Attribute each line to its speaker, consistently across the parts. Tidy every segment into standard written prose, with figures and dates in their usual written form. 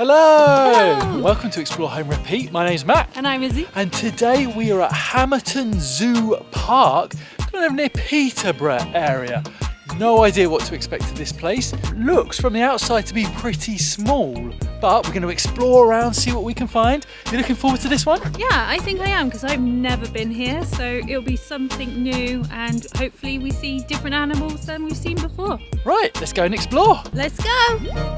Speaker 1: Hello!
Speaker 2: Hello!
Speaker 1: Welcome to Explore Home Repeat. My name's Matt.
Speaker 2: And I'm Izzy.
Speaker 1: And today we are at Hamerton Zoo Park, kind of near Peterborough area. No idea what to expect of this place. Looks from the outside to be pretty small, but we're going to explore around, see what we can find. You looking forward to this one?
Speaker 2: Yeah, I think I am, because I've never been here, so it'll be something new and hopefully we see different animals than we've seen before.
Speaker 1: Right, let's go and explore.
Speaker 2: Let's go!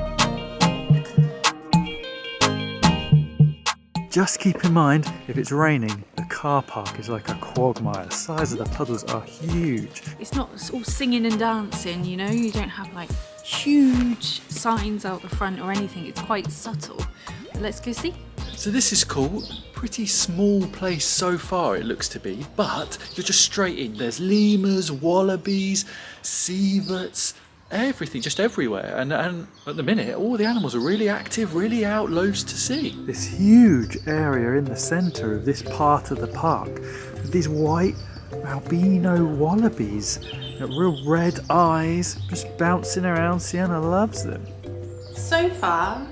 Speaker 1: Just keep in mind, if it's raining, the car park is like a quagmire. The size of the puddles are huge.
Speaker 2: It's not all singing and dancing, you know, you don't have like huge signs out the front or anything, it's quite subtle. But let's go see.
Speaker 1: So this is cool. Pretty small place so far it looks to be, but you're just straight in. There's lemurs, wallabies, sieverts, everything, just everywhere. And at the minute, all the animals are really active, really out, loads to see. This huge area in the centre of this part of the park with these white albino wallabies, real red eyes, just bouncing around. Sienna loves them.
Speaker 2: So far,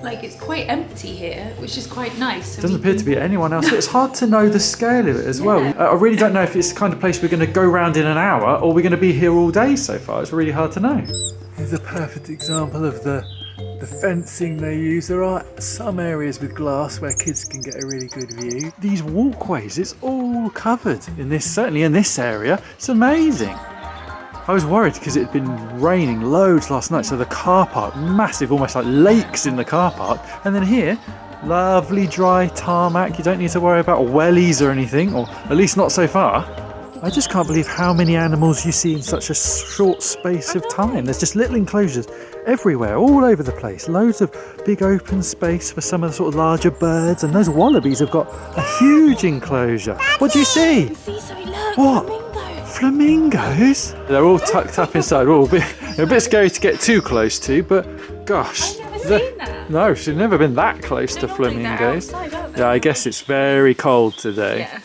Speaker 2: like it's quite empty here, which is quite nice.
Speaker 1: It doesn't appear to be anyone else. It's hard to know the scale of it as well. I really don't know if it's the kind of place we're going to go round in an hour or we're going to be here all day so far. It's really hard to know. Here's a perfect example of the fencing they use. There are some areas with glass where kids can get a really good view. These walkways, it's all covered in this, certainly in this area. It's amazing. I was worried because it had been raining loads last night, so the car park, massive, almost like lakes in the car park. And then here, lovely dry tarmac. You don't need to worry about wellies or anything, or at least not so far. I just can't believe how many animals you see in such a short space of time. There's just little enclosures everywhere, all over the place. Loads of big open space for some of the sort of larger birds, and those wallabies have got a huge enclosure. What do you see?
Speaker 2: See, so look,
Speaker 1: What? Flamingos? They're all tucked up inside. They're a bit scary to get too close to, but gosh.
Speaker 2: I've never seen that.
Speaker 1: No, she's never been that close to flamingos. Yeah, I guess it's very cold today.
Speaker 2: Yeah.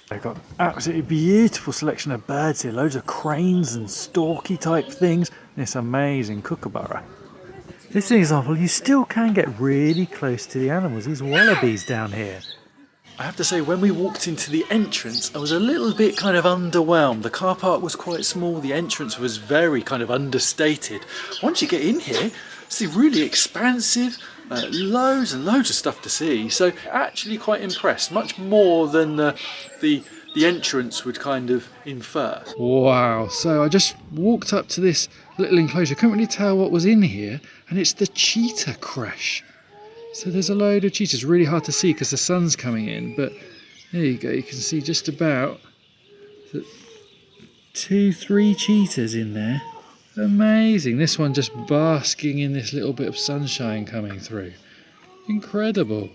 Speaker 1: They've got absolutely beautiful selection of birds here. Loads of cranes and storky type things. This amazing kookaburra. This is an example, you still can get really close to the animals. These wallabies down here. I have to say, when we walked into the entrance, I was a little bit kind of underwhelmed. The car park was quite small, the entrance was very kind of understated. Once you get in here, it's really expansive, loads and loads of stuff to see. So actually quite impressed, much more than the entrance would kind of infer. Wow, so I just walked up to this little enclosure, couldn't really tell what was in here, and it's the cheetah creche. So there's a load of cheetahs, really hard to see because the sun's coming in, but there you go, you can see just about 2-3 cheetahs in there. Amazing. This one just basking in this little bit of sunshine coming through. Incredible.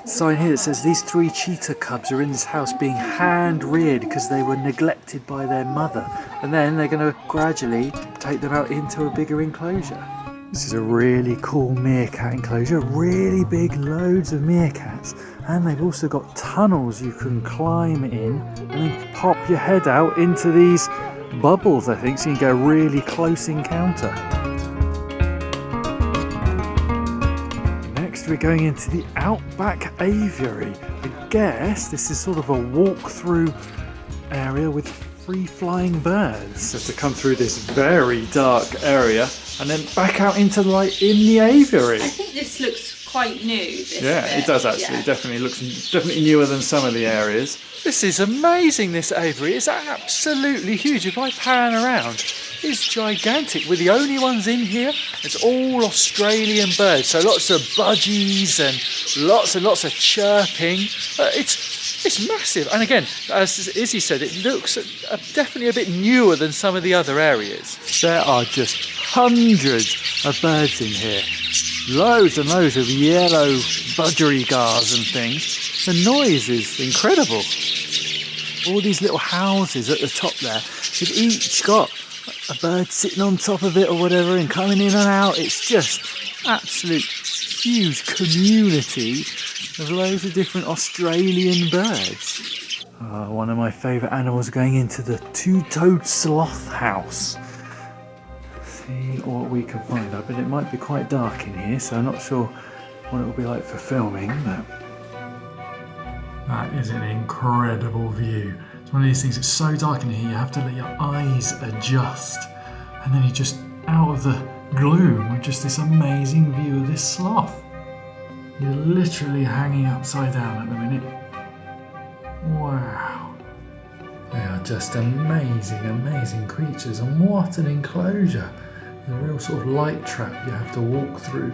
Speaker 1: Sign here that says these 3 cheetah cubs are in this house being hand reared because they were neglected by their mother, and then they're going to gradually take them out into a bigger enclosure. This is a really cool meerkat enclosure, really big, loads of meerkats, and they've also got tunnels you can climb in and then pop your head out into these bubbles, I think, so you can get a really close encounter. Next we're going into the Outback Aviary. I guess this is sort of a walk-through area with free-flying birds. So to come through this very dark area and then back out into the light in the aviary.
Speaker 2: I think this looks quite new.
Speaker 1: It does actually. Yeah. Definitely looks newer than some of the areas. This is amazing, this aviary. It's absolutely huge. If I pan around, it's gigantic. We're the only ones in here. It's all Australian birds. So lots of budgies and lots of chirping. It's massive. And again, as Izzy said, it looks definitely a bit newer than some of the other areas. There are just hundreds of birds in here. Loads and loads of yellow budgerigars and things. The noise is incredible. All these little houses at the top there, they've each got a bird sitting on top of it or whatever and coming in and out. It's just absolute huge community of loads of different Australian birds. One of my favourite animals going into the two-toed sloth house. See what we can find. But it might be quite dark in here, so I'm not sure what it will be like for filming, but that is an incredible view. It's one of these things, it's so dark in here, you have to let your eyes adjust. And then you're just out of the gloom with just this amazing view of this sloth. You're literally hanging upside down at the minute. Wow. They are just amazing, amazing creatures. And what an enclosure. The real sort of light trap you have to walk through.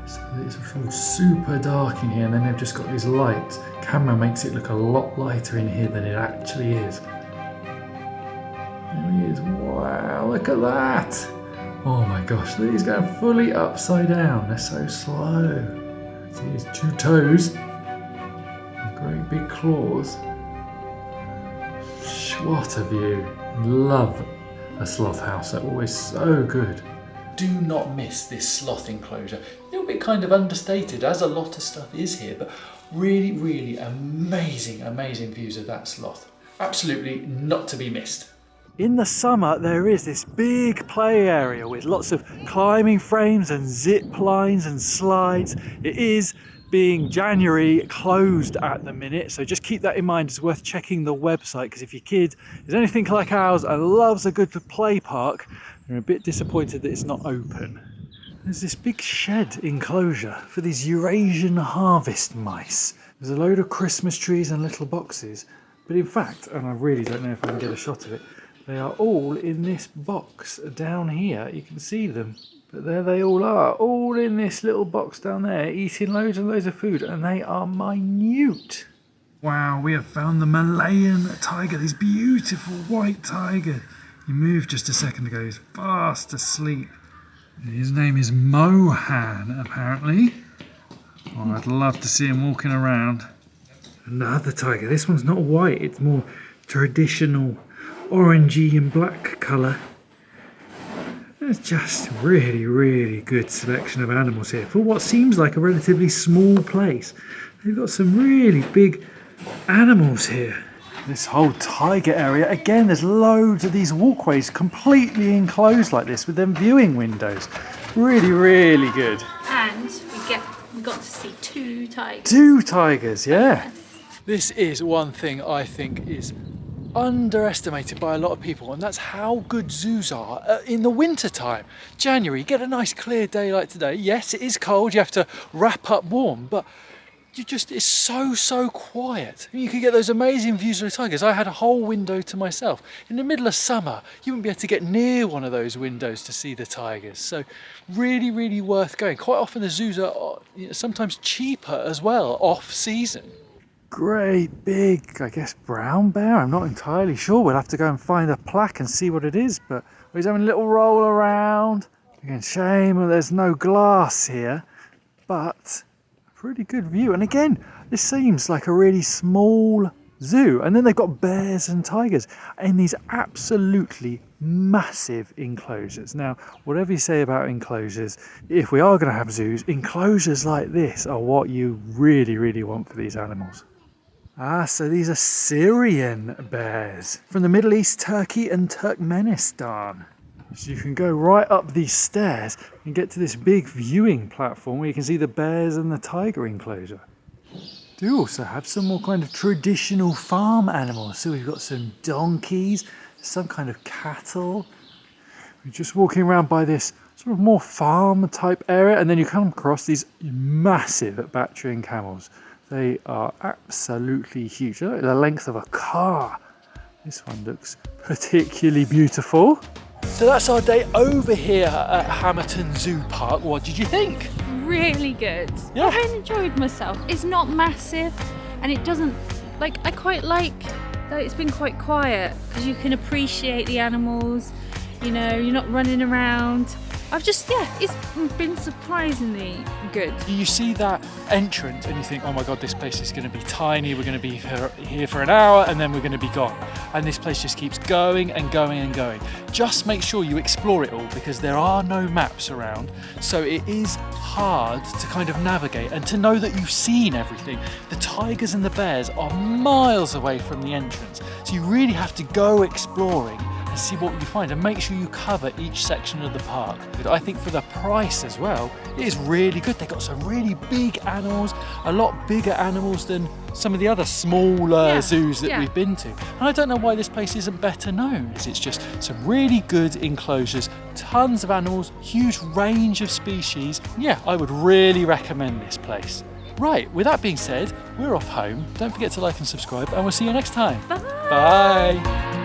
Speaker 1: So it's all super dark in here, and then they've just got these lights. Camera makes it look a lot lighter in here than it actually is. There he is. Wow, look at that. Oh my gosh, look, he's going fully upside down. They're so slow. See his 2 toes. His great big claws. What a view. Love a sloth house. They're always so good. Do not miss this sloth enclosure. A little bit kind of understated, as a lot of stuff is here, but really, really amazing, amazing views of that sloth. Absolutely not to be missed. In the summer, there is this big play area with lots of climbing frames and zip lines and slides. It is, being January, closed at the minute, so just keep that in mind. It's worth checking the website, because if your kid is anything like ours and loves a good play park, they're a bit disappointed that it's not open. There's this big shed enclosure for these Eurasian harvest mice. There's a load of Christmas trees and little boxes, but in fact, and I really don't know if I can get a shot of it, they are all in this box down here. You can see them, but there they all are, all in this little box down there, eating loads and loads of food, and they are minute. Wow, we have found the Malayan tiger, this beautiful white tiger. He moved just a second ago, he's fast asleep. His name is Mohan, apparently. Oh, I'd love to see him walking around. Another tiger, this one's not white, it's more traditional orangey and black colour. There's just really, really good selection of animals here for what seems like a relatively small place. They've got some really big animals here. This whole tiger area, again, there's loads of these walkways completely enclosed like this with them viewing windows. Really, really good.
Speaker 2: And we got to see 2 tigers.
Speaker 1: 2 tigers, yeah. Yes. This is one thing I think is underestimated by a lot of people, and that's how good zoos are in the winter time. January, you get a nice clear day like today. Yes, it is cold, you have to wrap up warm, but it's so quiet. You can get those amazing views of the tigers. I had a whole window to myself. In the middle of summer, you wouldn't be able to get near one of those windows to see the tigers. So really, really worth going. Quite often the zoos are sometimes cheaper as well, off season. Great big, I guess, brown bear. I'm not entirely sure. We'll have to go and find a plaque and see what it is, but he's having a little roll around. Again, shame that there's no glass here, but pretty good view. And again, this seems like a really small zoo, and then they've got bears and tigers in these absolutely massive enclosures. Now, whatever you say about enclosures, if we are going to have zoos, enclosures like this are what you really, really want for these animals. So these are Syrian bears from the Middle East, Turkey and Turkmenistan. So you can go right up these stairs and get to this big viewing platform where you can see the bears and the tiger enclosure. Do also have some more kind of traditional farm animals. So we've got some donkeys, some kind of cattle. We're just walking around by this sort of more farm type area, and then you come across these massive Bactrian camels. They are absolutely huge. They're like the length of a car. This one looks particularly beautiful. So that's our day over here at Hamerton Zoo Park. What did you think?
Speaker 2: Really good.
Speaker 1: Yeah.
Speaker 2: I enjoyed myself. It's not massive, and it doesn't, I quite like that it's been quite quiet, because you can appreciate the animals, you're not running around. It's been surprisingly good.
Speaker 1: You see that entrance and you think, oh my God, this place is going to be tiny. We're going to be here for an hour and then we're going to be gone. And this place just keeps going and going and going. Just make sure you explore it all, because there are no maps around. So it is hard to kind of navigate and to know that you've seen everything. The tigers and the bears are miles away from the entrance. So you really have to go exploring and see what you find, and make sure you cover each section of the park. But I think for the price as well, it is really good. They've got some really big animals, a lot bigger animals than some of the other smaller zoos that we've been to. And I don't know why this place isn't better known. It's just some really good enclosures, tons of animals, huge range of species. Yeah, I would really recommend this place. Right, with that being said, we're off home. Don't forget to like and subscribe, and we'll see you next time.
Speaker 2: Bye.
Speaker 1: Bye.